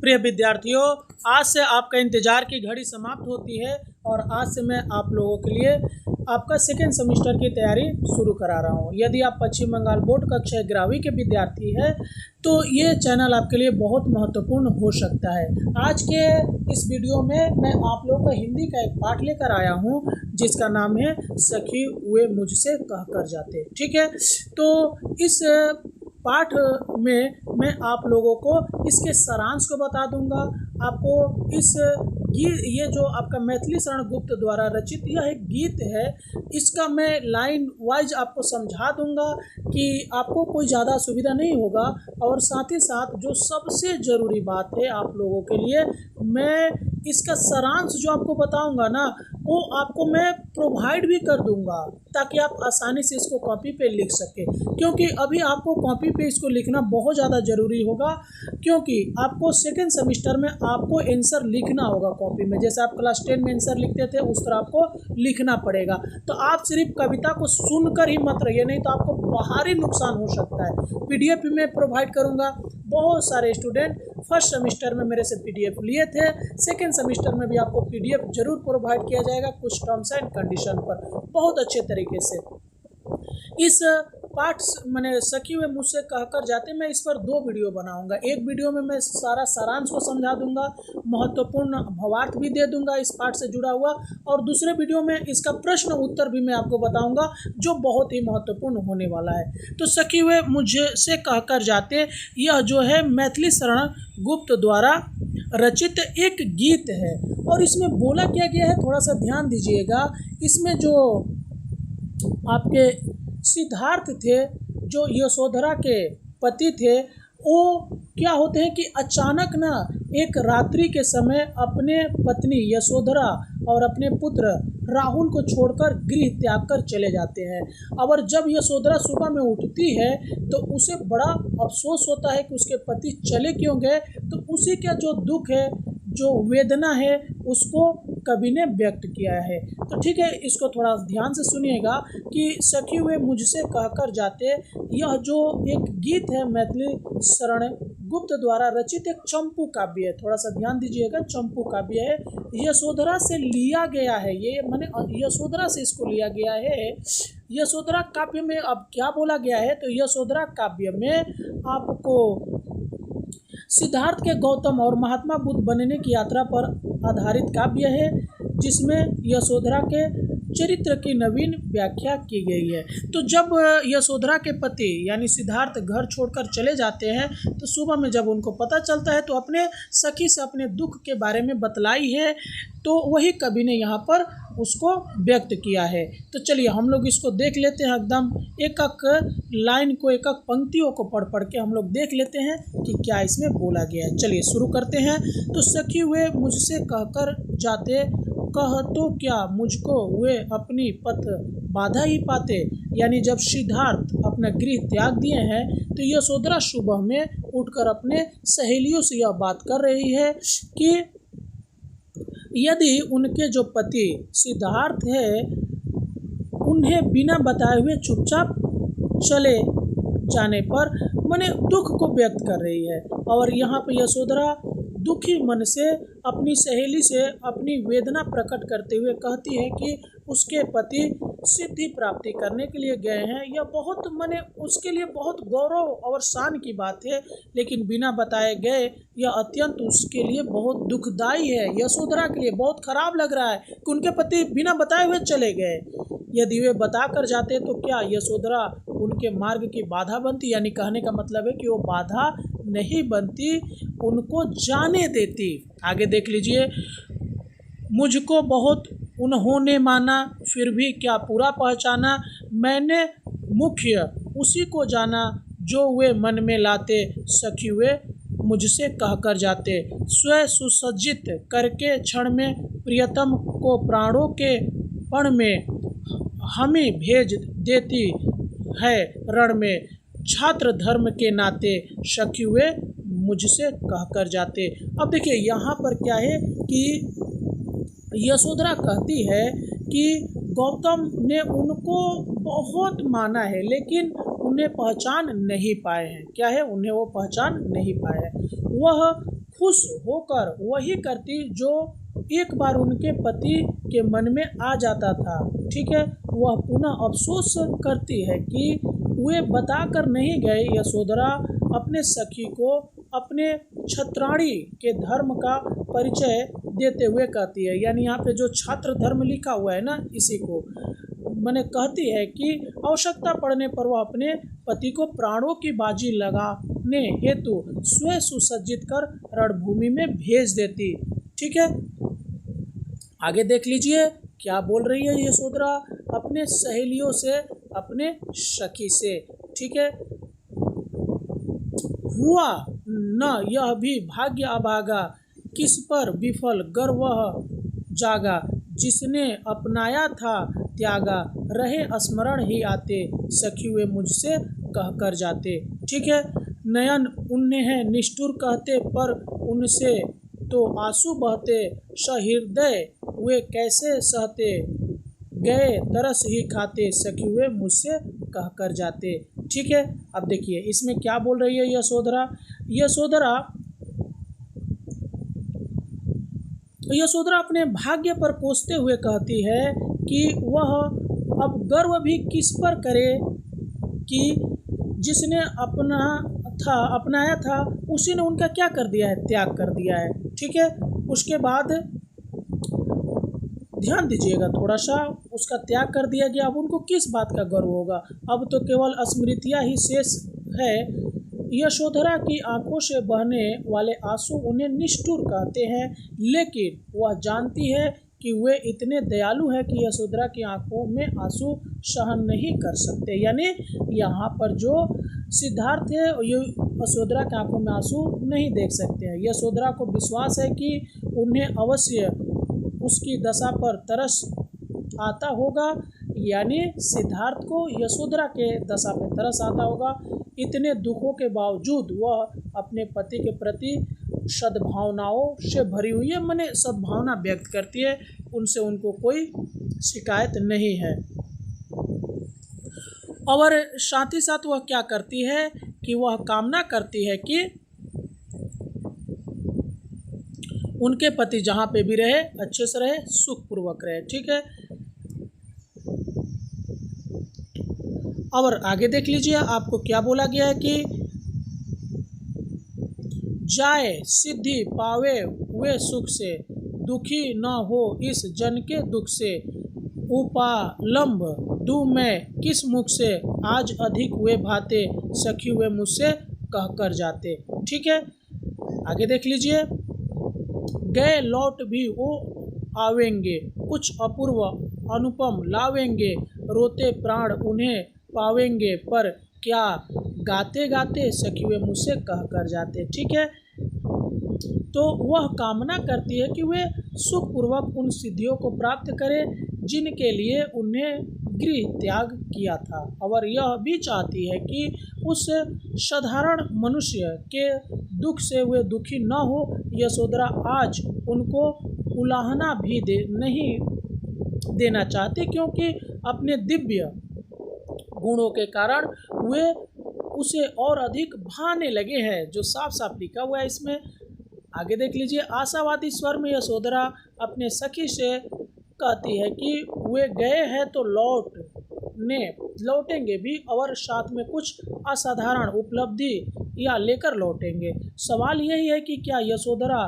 प्रिय विद्यार्थियों, आज से आपका इंतज़ार की घड़ी समाप्त होती है और आज से मैं आप लोगों के लिए आपका सेकेंड सेमेस्टर की तैयारी शुरू करा रहा हूं। यदि आप पश्चिम बंगाल बोर्ड कक्षा 11वीं के विद्यार्थी हैं तो ये चैनल आपके लिए बहुत महत्वपूर्ण हो सकता है। आज के इस वीडियो में मैं आप लोगों को हिंदी का एक पाठ लेकर आया हूं जिसका नाम है सखी वे मुझसे कह कर जाते। ठीक है, तो इस पाठ में मैं आप लोगों को इसके सारांश को बता दूंगा। आपको ये जो आपका मैथिली शरण गुप्त द्वारा रचित यह एक गीत है, इसका मैं लाइन वाइज आपको समझा दूंगा कि आपको कोई ज़्यादा असुविधा नहीं होगा। और साथ ही साथ जो सबसे ज़रूरी बात है आप लोगों के लिए, मैं इसका सारांश जो आपको बताऊंगा ना वो आपको मैं प्रोवाइड भी कर दूंगा ताकि आप आसानी से इसको कॉपी पे लिख सकें। क्योंकि अभी आपको कॉपी पे इसको लिखना बहुत ज़्यादा ज़रूरी होगा, क्योंकि आपको सेकेंड सेमेस्टर में आपको आंसर लिखना होगा कॉपी में। जैसे आप क्लास 10 में आंसर लिखते थे उस तरह आपको लिखना पड़ेगा। तो आप सिर्फ कविता को सुनकर ही मत रहिए, नहीं तो आपको बाहरी नुकसान हो सकता है। पीडीएफ भी मैं प्रोवाइड करूँगा। बहुत सारे स्टूडेंट फर्स्ट सेमेस्टर में मेरे से पीडीएफ लिए थे, सेकेंड सेमेस्टर में भी आपको पीडीएफ जरूर प्रोवाइड किया जाएगा कुछ टर्म्स एंड कंडीशन पर, बहुत अच्छे तरीके से। इस पाठ मैंने सखी वे मुझसे कहकर जाते, मैं इस पर 2 वीडियो बनाऊंगा। एक वीडियो में मैं सारा सारांश को समझा दूंगा, महत्वपूर्ण भावार्थ भी दे दूंगा इस पाठ से जुड़ा हुआ, और दूसरे वीडियो में इसका प्रश्न उत्तर भी मैं आपको बताऊंगा जो बहुत ही महत्वपूर्ण होने वाला है। तो सखी वे मुझसे कहकर जाते यह जो है मैथिली शरण गुप्त द्वारा रचित एक गीत है, और इसमें बोला क्या गया है थोड़ा सा ध्यान दीजिएगा। इसमें जो आपके सिद्धार्थ थे जो यशोधरा के पति थे, वो क्या होते हैं कि अचानक ना एक रात्रि के समय अपने पत्नी यशोधरा और अपने पुत्र राहुल को छोड़कर गृह त्याग कर चले जाते हैं। और जब यशोधरा सुबह में उठती है तो उसे बड़ा अफसोस होता है कि उसके पति चले क्यों गए। तो उसी का जो दुख है, जो वेदना है, उसको कवि ने व्यक्त किया है। तो ठीक है, इसको थोड़ा ध्यान से सुनिएगा कि सखी वे मुझसे कहकर जाते यह जो एक गीत है मैथिली शरण गुप्त द्वारा रचित एक चंपू काव्य है। थोड़ा सा ध्यान दीजिएगा, चंपू काव्य है, यशोधरा से लिया गया है। ये माने यशोधरा से इसको लिया गया है। यशोधरा काव्य में अब क्या बोला गया है, तो यशोधरा काव्य में आपको सिद्धार्थ के गौतम और महात्मा बुद्ध बनने की यात्रा पर आधारित काव्य है, जिसमें यशोधरा के चरित्र की नवीन व्याख्या की गई है। तो जब यशोधरा के पति यानी सिद्धार्थ घर छोड़कर चले जाते हैं तो सुबह में जब उनको पता चलता है तो अपने सखी से अपने दुख के बारे में बतलाई है, तो वही कवि ने यहाँ पर उसको व्यक्त किया है। तो चलिए हम लोग इसको देख लेते हैं, एकदम एक एक लाइन को, एक एक पंक्तियों को पढ़ पढ़ के हम लोग देख लेते हैं कि क्या इसमें बोला गया है। चलिए शुरू करते हैं। तो सखी वे मुझसे कहकर जाते, कह तो क्या मुझको वे अपनी पथ बाधा ही पाते। यानी जब सिद्धार्थ अपना गृह त्याग दिए हैं तो यशोधरा सुबह में उठकर अपने सहेलियों से यह बात कर रही है कि यदि उनके जो पति सिद्धार्थ है उन्हें बिना बताए हुए चुपचाप चले जाने पर माने दुख को व्यक्त कर रही है। और यहाँ पर यशोधरा दुखी मन से अपनी सहेली से अपनी वेदना प्रकट करते हुए कहती है कि उसके पति सिद्धि प्राप्ति करने के लिए गए हैं। यह बहुत माने उसके लिए बहुत गौरव और शान की बात है, लेकिन बिना बताए गए यह अत्यंत उसके लिए बहुत दुखदाई है। यशोधरा के लिए बहुत खराब लग रहा है कि उनके पति बिना बताए हुए चले गए। यदि वे बता कर जाते तो क्या यशोधरा उनके मार्ग की बाधा बनती, यानी कहने का मतलब है कि वो बाधा नहीं बनती, उनको जाने देती। आगे देख लीजिए, मुझको बहुत उन्होंने माना फिर भी क्या पूरा पहचाना। मैंने मुख्य उसी को जाना जो वे मन में लाते। सखी वे मुझसे कहकर जाते, स्वयं सुसज्जित करके क्षण में प्रियतम को प्राणों के पण में हमें भेज देती है रण में। छात्र धर्म के नाते सखी वे मुझसे कहकर जाते। अब देखिए यहाँ पर क्या है कि यशोधरा कहती है कि गौतम ने उनको बहुत माना है लेकिन उन्हें पहचान नहीं पाए हैं। क्या है, उन्हें वो पहचान नहीं पाए हैं। वह खुश होकर वही करती जो एक बार उनके पति के मन में आ जाता था। ठीक है, वह पुनः अफसोस करती है कि वे बताकर नहीं गए। यशोधरा अपने सखी को अपने छत्राणी के धर्म का परिचय देते हुए कहती है, यानी यहाँ पे जो छात्र धर्म लिखा हुआ है ना, इसी को मैंने कहती है कि आवश्यकता पड़ने पर वह अपने पति को प्राणों की बाजी लगाने हेतु स्वयं सुसज्जित कर रणभूमि में भेज देती। ठीक है, आगे देख लीजिए क्या बोल रही है यशोधरा अपने सहेलियों से, अपने सखी से। ठीक है, हुआ न यह भी भाग्य अभागा, किस पर विफल गर्व जागा, जिसने अपनाया था त्यागा, रहे स्मरण ही आते, सखी वे मुझसे कह कर जाते। ठीक है, नयन उन्हें निष्ठुर कहते पर उनसे तो आंसू बहते, सहृदय वे कैसे सहते, गए तरस ही खाते, सखी वे मुझसे कह कर जाते। ठीक है, अब देखिए इसमें क्या बोल रही है यशोधरा। यशोधरा अपने भाग्य पर कोसते हुए कहती है कि वह अब गर्व भी किस पर करे कि जिसने अपनाया था उसी ने उनका क्या कर दिया है, त्याग कर दिया है। ठीक है, उसके बाद ध्यान दीजिएगा थोड़ा सा, उसका त्याग कर दिया गया, अब उनको किस बात का गर्व होगा, अब तो केवल स्मृतियाँ ही शेष है। यशोधरा की आंखों से बहने वाले आंसू उन्हें निष्ठुर कहते हैं, लेकिन वह जानती है कि वे इतने दयालु हैं कि यशोधरा की आंखों में आंसू सहन नहीं कर सकते। यानी यहाँ पर जो सिद्धार्थ है ये यशोधरा की आंखों में आंसू नहीं देख सकते हैं। यशोधरा को विश्वास है कि उन्हें अवश्य उसकी दशा पर तरस आता होगा, यानी सिद्धार्थ को यशोधरा के दशा पर तरस आता होगा। इतने दुखों के बावजूद वह अपने पति के प्रति सद्भावनाओं से भरी हुई है, माने सद्भावना व्यक्त करती है, उनसे उनको कोई शिकायत नहीं है। और साथ ही साथ वह क्या करती है कि वह कामना करती है कि उनके पति जहाँ पे भी रहे अच्छे से रहे, सुखपूर्वक रहे। ठीक है, और आगे देख लीजिए आपको क्या बोला गया है कि जाए सिद्धि पावे वे सुख से, दुखी न हो इस जन के दुख से, उपालंब दू मैं किस मुख से, आज अधिक वे भाते, सखी वे मुझसे कह कर जाते। ठीक है, आगे देख लीजिए, गए लौट भी वो आवेंगे, कुछ अपूर्व अनुपम लावेंगे, रोते प्राण उन्हें पावेंगे, पर क्या गाते गाते सखी वे मुझसे कह कर जाते। ठीक है, तो वह कामना करती है कि वे सुखपूर्वक उन सिद्धियों को प्राप्त करें जिनके लिए उन्हें गृह त्याग किया था, और यह भी चाहती है कि उस साधारण मनुष्य के दुख से वे दुखी न हो। यशोधरा आज उनको उलाहना भी नहीं देना चाहती, क्योंकि अपने दिव्य गुणों के कारण वे उसे और अधिक भाने लगे हैं, जो साफ साफ लिखा हुआ है इसमें। आगे देख लीजिए, आशावादी स्वर में यशोधरा अपने सखी से कहती है कि वे गए हैं तो लौटेंगे भी, और साथ में कुछ असाधारण उपलब्धि या लेकर लौटेंगे। सवाल यही है कि क्या यशोधरा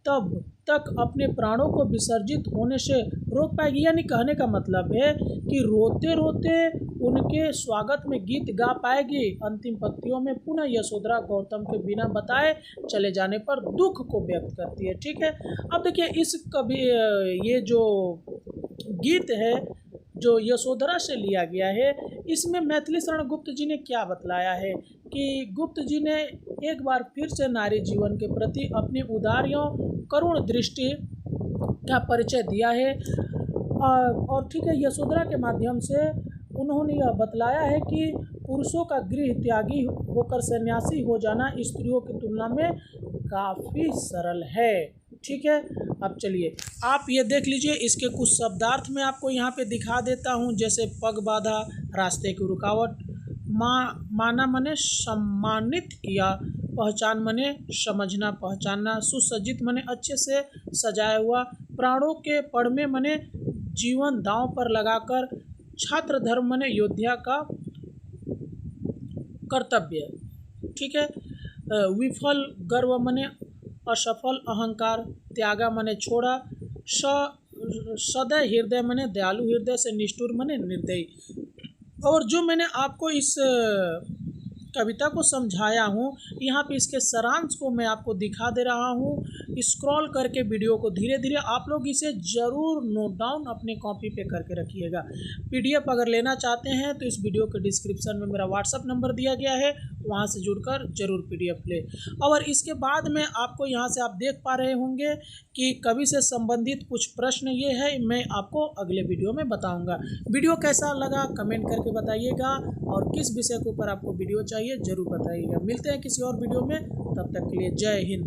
तब तक अपने प्राणों को विसर्जित होने से रोक पाएगी। यानी कहने का मतलब है कि रोते रोते उनके स्वागत में गीत गा पाएगी। अंतिम पंक्तियों में पुनः यशोधरा गौतम के बिना बताए चले जाने पर दुख को व्यक्त करती है। ठीक है, अब देखिए इस कवि ये जो गीत है जो यशोधरा से लिया गया है, इसमें मैथिली शरण गुप्त जी ने क्या बतलाया है कि गुप्त जी ने एक बार फिर से नारी जीवन के प्रति अपनी उदार एवं करुण दृष्टि का परिचय दिया है। और ठीक है, यशोधरा के माध्यम से उन्होंने यह बतलाया है कि पुरुषों का गृह त्यागी होकर सन्यासी हो जाना स्त्रियों की तुलना में काफ़ी सरल है। ठीक है, अब चलिए आप ये देख लीजिए, इसके कुछ शब्दार्थ में आपको यहाँ पे दिखा देता हूँ। जैसे पग बाधा, रास्ते की रुकावट, माना मने सम्मानित या पहचान मने समझना पहचानना, सुसज्जित मने अच्छे से सजाया हुआ, प्राणों के पड़ में मने जीवन दांव पर लगाकर, छात्र धर्म मने योद्धा का कर्तव्य, ठीक है। विफल गर्व मने असफल, अहंकार, त्यागा मने छोड़ा, सदय हृदय मने दयालु हृदय से, निष्ठुर मने निर्दयी। और जो मैंने आपको इस कविता को समझाया हूँ, यहाँ पे इसके सारांश को मैं आपको दिखा दे रहा हूँ। स्क्रॉल करके वीडियो को धीरे धीरे आप लोग इसे ज़रूर नोट डाउन अपने कॉपी पे करके रखिएगा। पीडीएफ अगर लेना चाहते हैं तो इस वीडियो के डिस्क्रिप्शन में मेरा व्हाट्सअप नंबर दिया गया है, वहाँ से जुड़कर ज़रूर पीडीएफ ले। और इसके बाद में आपको यहाँ से आप देख पा रहे होंगे कि कवि से संबंधित कुछ प्रश्न ये है, मैं आपको अगले वीडियो में बताऊँगा। वीडियो कैसा लगा कमेंट करके बताइएगा, और किस विषय के ऊपर आपको वीडियो चाहिए ज़रूर बताइएगा। मिलते हैं किसी और वीडियो में, तब तक के लिए जय हिंद।